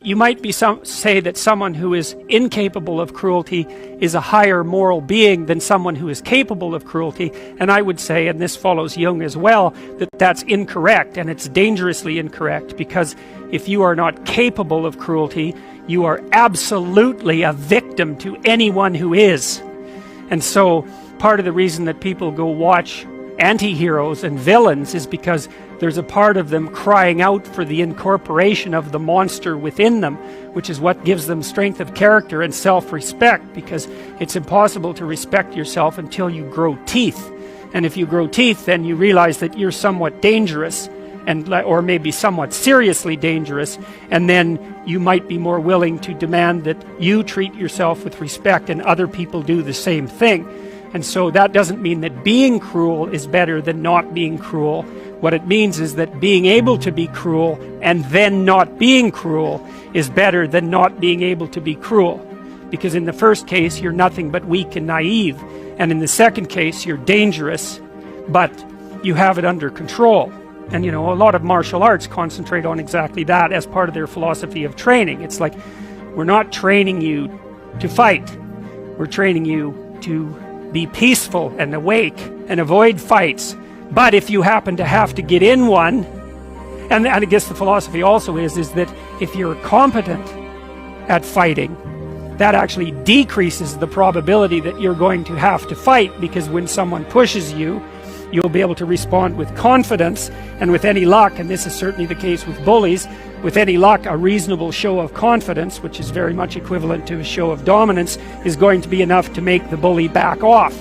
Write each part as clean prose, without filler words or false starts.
You might say that someone who is incapable of cruelty is a higher moral being than someone who is capable of cruelty, and I would say, and this follows Jung as well, that that's incorrect, and it's dangerously incorrect, because if you are not capable of cruelty, you are absolutely a victim to anyone who is. And so part of the reason that people go watch anti-heroes and villains is because there's a part of them crying out for the incorporation of the monster within them, which is what gives them strength of character and self-respect, because it's impossible to respect yourself until you grow teeth. And if you grow teeth, then you realize that you're somewhat dangerous, or maybe somewhat seriously dangerous, and then you might be more willing to demand that you treat yourself with respect and other people do the same thing. And so that doesn't mean that being cruel is better than not being cruel. What it means is that being able to be cruel and then not being cruel is better than not being able to be cruel. Because in the first case, you're nothing but weak and naive. And in the second case, you're dangerous, but you have it under control. And you know, a lot of martial arts concentrate on exactly that as part of their philosophy of training. It's like, we're not training you to fight. We're training you to be peaceful and awake and avoid fights. But if you happen to have to get in one, and I guess the philosophy also is that if you're competent at fighting, that actually decreases the probability that you're going to have to fight, because when someone pushes you, you'll be able to respond with confidence, and with any luck, and this is certainly the case with bullies, with any luck, a reasonable show of confidence, which is very much equivalent to a show of dominance, is going to be enough to make the bully back off.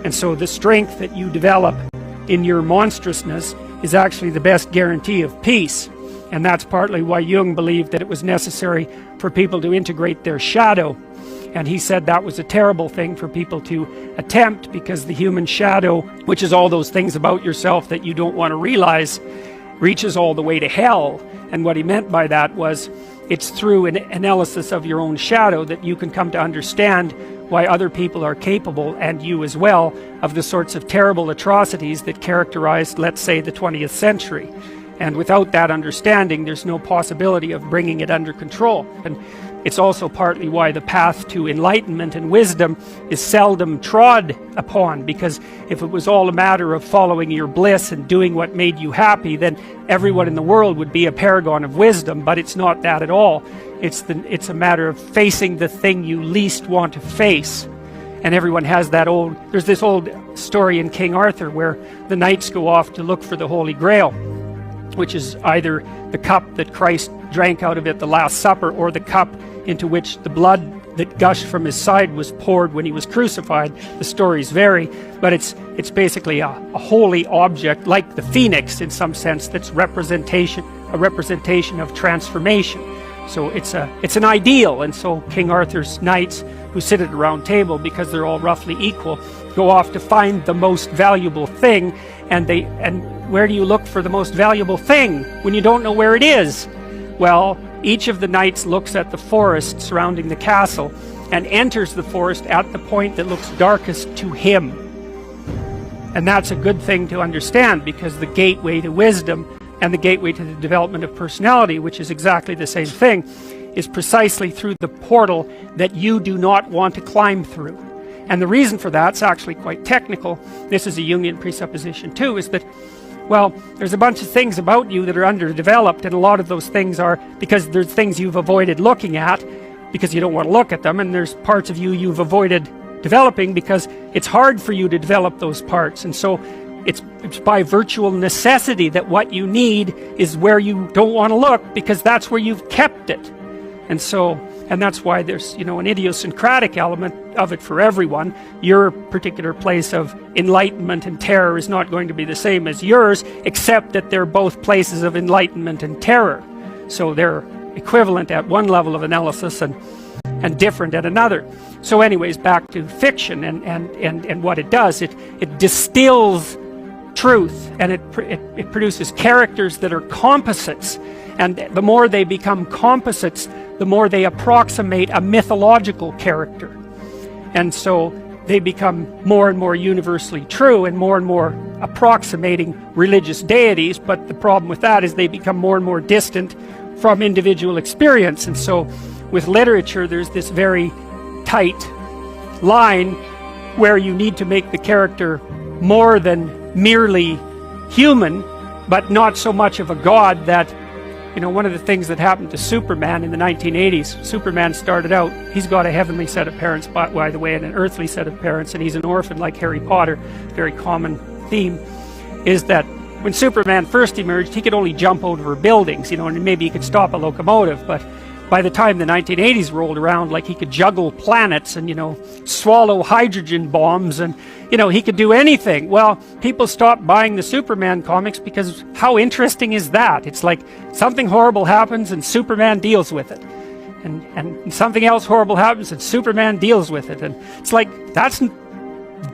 And so the strength that you develop in your monstrousness is actually the best guarantee of peace. And that's partly why Jung believed that it was necessary for people to integrate their shadow. And he said that was a terrible thing for people to attempt, because the human shadow, which is all those things about yourself that you don't want to realize, reaches all the way to hell. And what he meant by that was, it's through an analysis of your own shadow that you can come to understand why other people are capable, and you as well, of the sorts of terrible atrocities that characterized, let's say, the 20th century. And without that understanding, there's no possibility of bringing it under control. And it's also partly why the path to enlightenment and wisdom is seldom trod upon, because if it was all a matter of following your bliss and doing what made you happy, then everyone in the world would be a paragon of wisdom. But it's not that at all. It's a matter of facing the thing you least want to face. And everyone has that there's this old story in King Arthur where the knights go off to look for the Holy Grail, which is either the cup that Christ drank out of at the Last Supper, or the cup into which the blood that gushed from his side was poured when he was crucified. The stories vary, but it's basically a holy object, like the phoenix in some sense, that's a representation of transformation. So it's an ideal. And so King Arthur's knights, who sit at a round table because they're all roughly equal, go off to find the most valuable thing. And where do you look for the most valuable thing when you don't know where it is? Well, each of the knights looks at the forest surrounding the castle and enters the forest at the point that looks darkest to him. And that's a good thing to understand, because the gateway to wisdom and the gateway to the development of personality, which is exactly the same thing, is precisely through the portal that you do not want to climb through. And the reason for that's actually quite technical. This is a Jungian presupposition too, is that, well, there's a bunch of things about you that are underdeveloped, and a lot of those things are because there's things you've avoided looking at because you don't want to look at them, and there's parts of you you've avoided developing because it's hard for you to develop those parts. And so it's by virtual necessity that what you need is where you don't want to look, because that's where you've kept it. And that's why there's, you know, an idiosyncratic element of it for everyone. Your particular place of enlightenment and terror is not going to be the same as yours, except that they're both places of enlightenment and terror. So they're equivalent at one level of analysis and different at another. So anyways, back to fiction and what it does. It distills truth, and it produces characters that are composites. And the more they become composites, the more they approximate a mythological character. And so they become more and more universally true and more approximating religious deities. But the problem with that is they become more and more distant from individual experience. And so with literature, there's this very tight line where you need to make the character more than merely human, but not so much of a god that, you know, one of the things that happened to Superman in the 1980s, Superman started out, he's got a heavenly set of parents, by the way, and an earthly set of parents, and he's an orphan like Harry Potter. Very common theme is that when Superman first emerged, he could only jump over buildings, you know, and maybe he could stop a locomotive, but by the time the 1980s rolled around, like, he could juggle planets and, you know, swallow hydrogen bombs, and, you know, he could do anything. Well, people stopped buying the Superman comics because how interesting is that? It's like something horrible happens and Superman deals with it. And something else horrible happens and Superman deals with it. And it's like, that's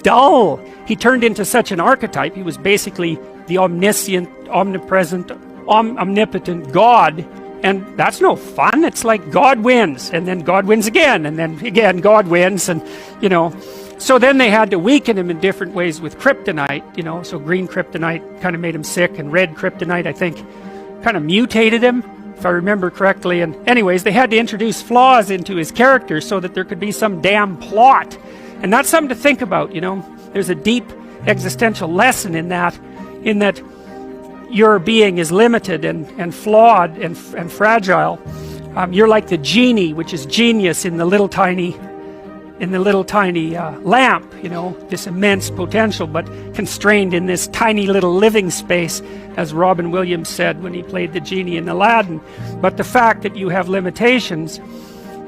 dull. He turned into such an archetype. He was basically the omniscient, omnipresent, omnipotent God. And that's no fun. It's like God wins, and then God wins again, and then again God wins, and, you know. So then they had to weaken him in different ways with kryptonite, you know. So green kryptonite kind of made him sick, and red kryptonite, I think, kind of mutated him, if I remember correctly. And anyways, they had to introduce flaws into his character so that there could be some damn plot. And that's something to think about, you know. There's a deep existential lesson in that your being is limited and flawed and fragile. You're like the genie, which is genius in the little tiny lamp, you know, this immense potential, but constrained in this tiny little living space, as Robin Williams said when he played the genie in Aladdin. But the fact that you have limitations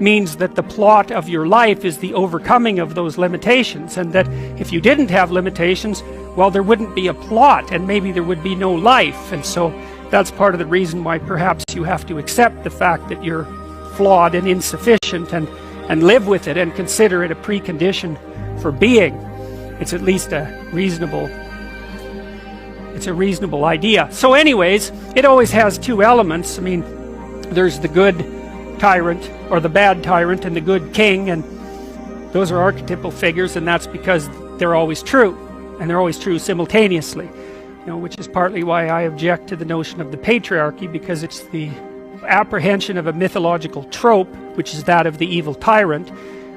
means that the plot of your life is the overcoming of those limitations, and that if you didn't have limitations, well, there wouldn't be a plot, and maybe there would be no life. And so that's part of the reason why perhaps you have to accept the fact that you're flawed and insufficient, and live with it and consider it a precondition for being. It's at least a reasonable idea. So anyways, it always has two elements. I mean, there's the good tyrant or the bad tyrant and the good king, and those are archetypal figures, and that's because they're always true, and they're always true simultaneously, you know, which is partly why I object to the notion of the patriarchy, because it's the apprehension of a mythological trope, which is that of the evil tyrant,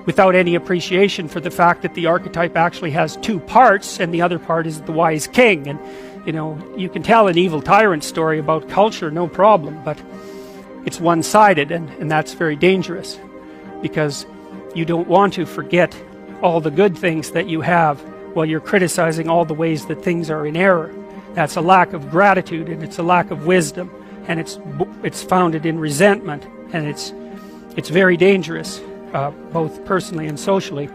without any appreciation for the fact that the archetype actually has two parts, and the other part is the wise king. And, you know, you can tell an evil tyrant story about culture, no problem, but it's one-sided, and that's very dangerous, because you don't want to forget all the good things that you have while you're criticizing all the ways that things are in error. That's a lack of gratitude, and it's a lack of wisdom, and it's founded in resentment, and it's very dangerous, both personally and socially.